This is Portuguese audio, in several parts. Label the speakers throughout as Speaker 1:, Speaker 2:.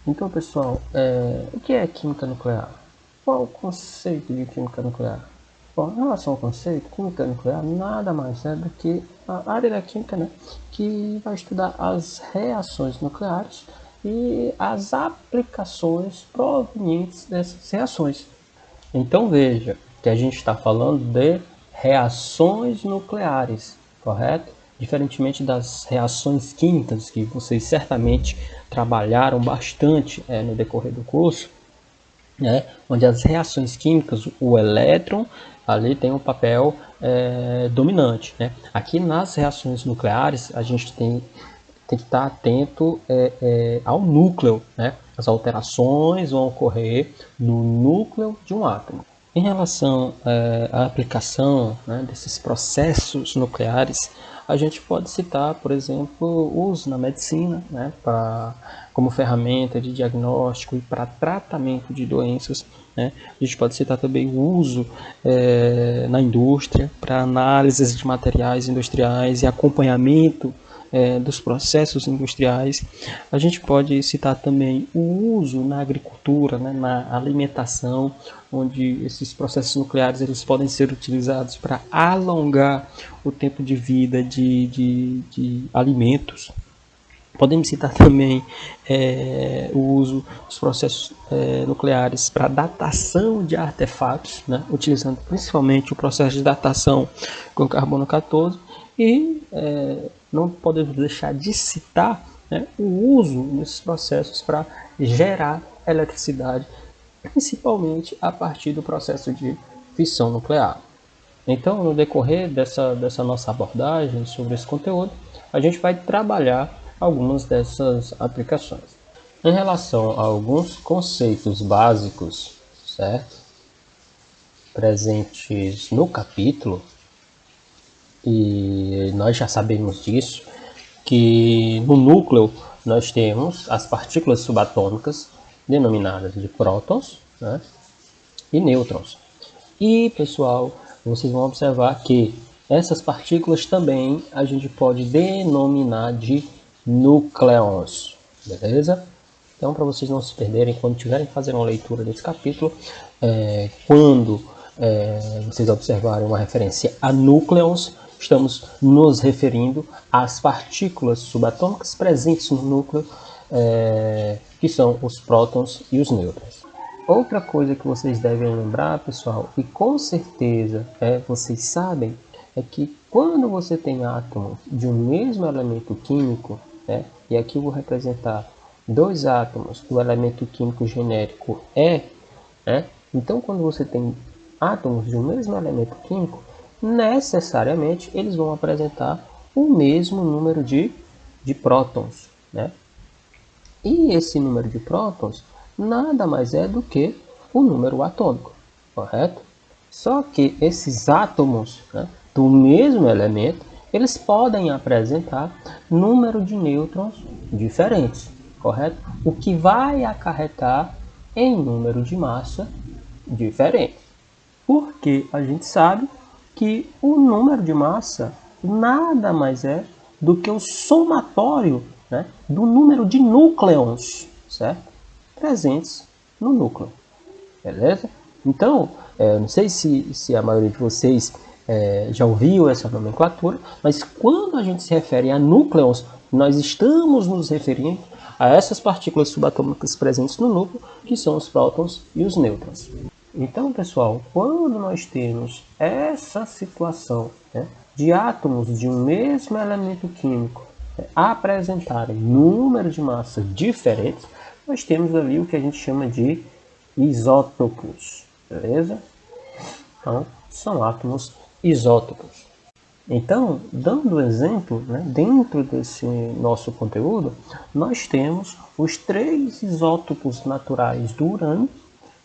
Speaker 1: Então, pessoal, o que é química nuclear? Qual o conceito de química nuclear? Bom, em relação ao conceito, química nuclear nada mais é do que a área da química, né, que vai estudar as reações nucleares e as aplicações provenientes dessas reações. Então veja que a gente está falando de reações nucleares, correto? Diferentemente das reações químicas, que vocês certamente trabalharam bastante no decorrer do curso, né? Onde as reações químicas, o elétron ali tem um papel dominante. Né? Aqui nas reações nucleares, a gente tem que estar atento ao núcleo, né? As alterações vão ocorrer no núcleo de um átomo. Em relação à aplicação, né, desses processos nucleares, a gente pode citar, por exemplo, o uso na medicina, né, como ferramenta de diagnóstico e para tratamento de doenças. Né? A gente pode citar também o uso na indústria para análises de materiais industriais e acompanhamento dos processos industriais. A gente pode citar também o uso na agricultura, né, na alimentação, onde esses processos nucleares eles podem ser utilizados para alongar o tempo de vida de alimentos. Podemos citar também o uso dos processos nucleares para datação de artefatos, né, utilizando principalmente o processo de datação com carbono 14 e não podemos deixar de citar, né, o uso desses processos para gerar eletricidade, principalmente a partir do processo de fissão nuclear. Então, no decorrer dessa nossa abordagem sobre esse conteúdo, a gente vai trabalhar algumas dessas aplicações. Em relação a alguns conceitos básicos, certo? Presentes no capítulo, e nós já sabemos disso, que no núcleo nós temos as partículas subatômicas, denominadas de prótons, né, e nêutrons. E, pessoal, vocês vão observar que essas partículas também a gente pode denominar de núcleons, beleza? Então, para vocês não se perderem, quando tiverem que fazer uma leitura desse capítulo, quando vocês observarem uma referência a núcleons, estamos nos referindo às partículas subatômicas presentes no núcleo, que são os prótons e os nêutrons. Outra coisa que vocês devem lembrar, pessoal, e com certeza vocês sabem, é que quando você tem átomos de um mesmo elemento químico, né, e aqui eu vou representar dois átomos do elemento químico genérico E, né, então quando você tem átomos de um mesmo elemento químico, necessariamente eles vão apresentar o mesmo número de prótons, né? E esse número de prótons nada mais é do que o número atômico, correto? Só que esses átomos, né, do mesmo elemento, eles podem apresentar número de nêutrons diferentes, correto? O que vai acarretar em número de massa diferente. Porque a gente sabe que o número de massa nada mais é do que o somatório, né, do número de núcleons, certo? Presentes no núcleo, beleza? Então, não sei se a maioria de vocês já ouviu essa nomenclatura, mas quando a gente se refere a núcleons, nós estamos nos referindo a essas partículas subatômicas presentes no núcleo, que são os prótons e os nêutrons. Então, pessoal, quando nós temos essa situação, né, de átomos de um mesmo elemento químico apresentarem números de massa diferentes, nós temos ali o que a gente chama de isótopos, beleza? Então, são átomos isótopos. Então, dando exemplo, né, dentro desse nosso conteúdo, nós temos os 3 isótopos naturais do urânio,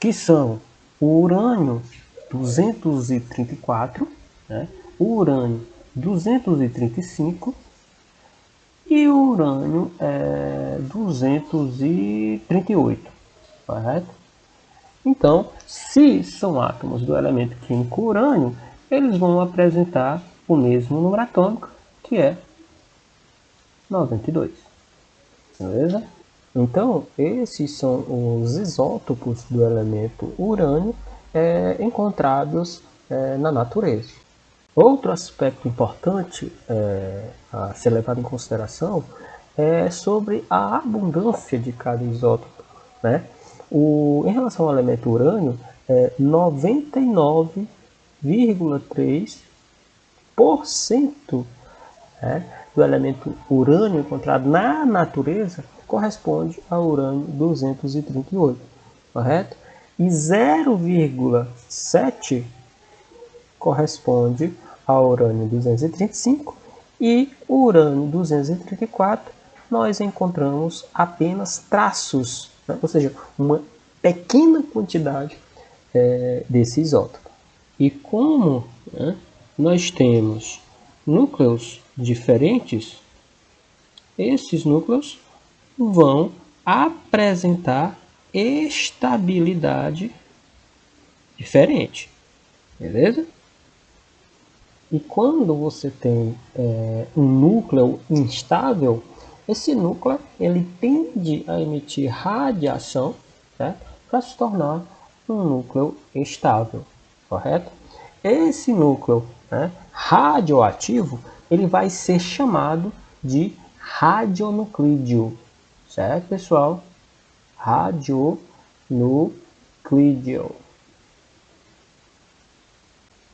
Speaker 1: que são o urânio 234, né, o urânio 235 e o urânio 238, correto? Então, se são átomos do elemento químico urânio, eles vão apresentar o mesmo número atômico, que é 92, beleza? Então, esses são os isótopos do elemento urânio encontrados na natureza. Outro aspecto importante a ser levado em consideração é sobre a abundância de cada isótopo, né? Em relação ao elemento urânio, 99,3% do elemento urânio encontrado na natureza corresponde ao urânio 238, correto? E 0,7 corresponde ao urânio 235 e o urânio 234 nós encontramos apenas traços, né? Ou seja, uma pequena quantidade desse isótopo. E como nós temos núcleos diferentes, esses núcleos vão apresentar estabilidade diferente, beleza? E quando você tem um núcleo instável, esse núcleo ele tende a emitir radiação, né, para se tornar um núcleo estável, correto? Esse núcleo radioativo ele vai ser chamado de radionuclídeo, certo, pessoal? Radionuclídeo.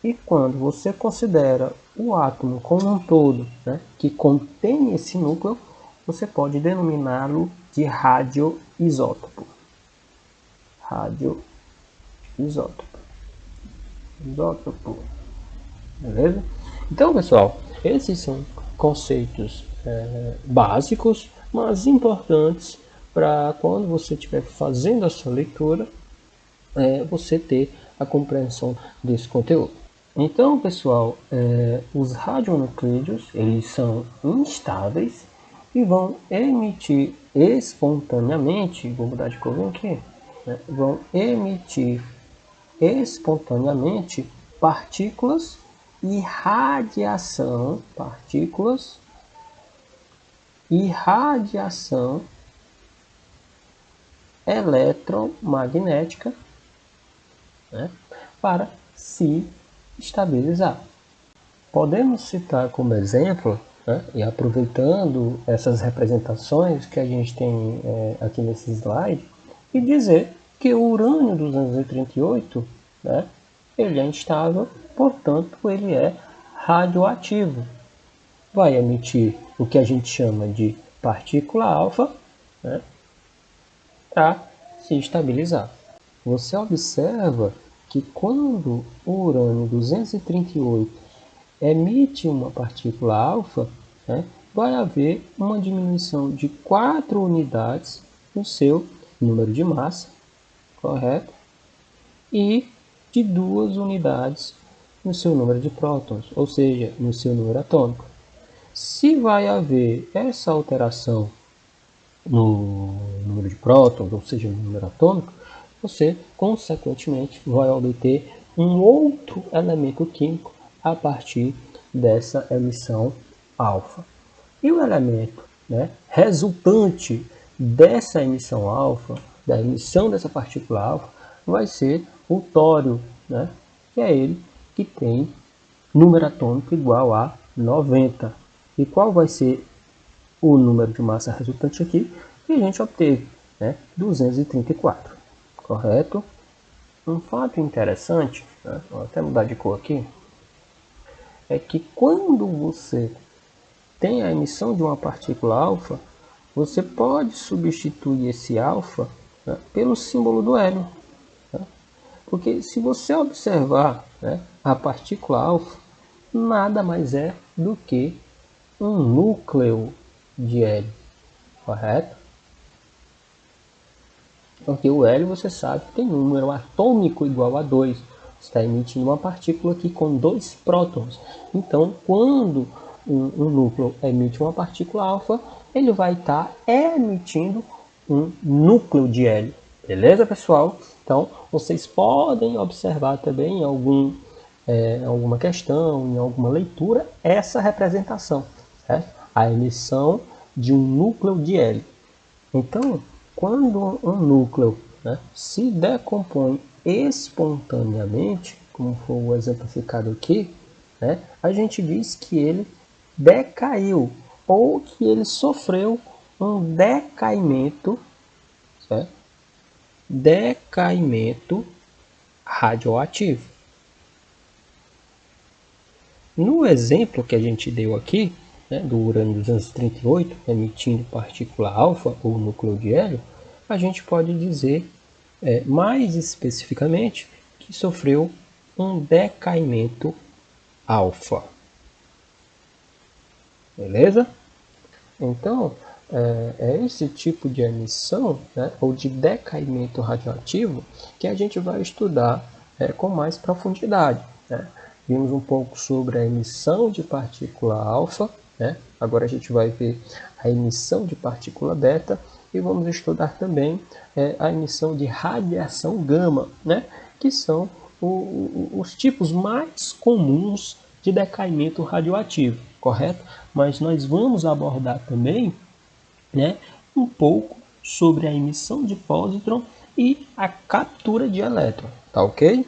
Speaker 1: E quando você considera o átomo como um todo, né, que contém esse núcleo, você pode denominá-lo de radioisótopo. Radioisótopo. Isótopo. Beleza? Então, pessoal, esses são conceitos básicos, mas importantes para quando você estiver fazendo a sua leitura, você ter a compreensão desse conteúdo. Então, pessoal, os radionuclídeos eles são instáveis e vão emitir espontaneamente, vou mudar de cor aqui, né? Vão emitir espontaneamente partículas e radiação, eletromagnética, né, para se estabilizar. Podemos citar como exemplo, né, e aproveitando essas representações que a gente tem aqui nesse slide, e dizer que o urânio 238, né, ele é instável, portanto ele é radioativo. Vai emitir o que a gente chama de partícula alfa, né, para se estabilizar. Você observa que quando o urânio 238 emite uma partícula alfa, né, vai haver uma diminuição de 4 unidades no seu número de massa, correto? E de 2 unidades no seu número de prótons, ou seja, no seu número atômico. Se vai haver essa alteração no número de prótons, ou seja, no número atômico, você, consequentemente, vai obter um outro elemento químico a partir dessa emissão alfa. E o elemento, né, resultante dessa emissão alfa, da emissão dessa partícula alfa, vai ser o tório, né, que é ele que tem número atômico igual a 90. E qual vai ser o número de massa resultante aqui? Que a gente obteve, né, 234, correto? Um fato interessante, né, vou até mudar de cor aqui, é que quando você tem a emissão de uma partícula alfa, você pode substituir esse alfa, né, pelo símbolo do hélio. Né? Porque se você observar, né, a partícula alfa nada mais é do que um núcleo de hélio, correto? Porque o hélio, você sabe, tem um número atômico igual a 2. Está emitindo uma partícula aqui com 2 prótons. Então, quando um núcleo emite uma partícula alfa, ele vai estar emitindo um núcleo de hélio. Beleza, pessoal? Então, vocês podem observar também em alguma questão, em alguma leitura, essa representação, certo? A emissão de um núcleo de hélio. Então, quando um núcleo, né, se decompõe espontaneamente, como foi o exemplificado aqui, né, a gente diz que ele decaiu ou que ele sofreu um decaimento, certo? Decaimento radioativo. No exemplo que a gente deu aqui, né, do urânio 238 emitindo partícula alfa ou núcleo de hélio, a gente pode dizer mais especificamente que sofreu um decaimento alfa. Beleza? Então, esse tipo de emissão, né, ou de decaimento radioativo, que a gente vai estudar com mais profundidade. Né? Vimos um pouco sobre a emissão de partícula alfa, né? Agora a gente vai ver a emissão de partícula beta e vamos estudar também a emissão de radiação gama, né? Que são os tipos mais comuns de decaimento radioativo, correto? Mas nós vamos abordar também, né, um pouco sobre a emissão de pósitron e a captura de elétron, tá ok?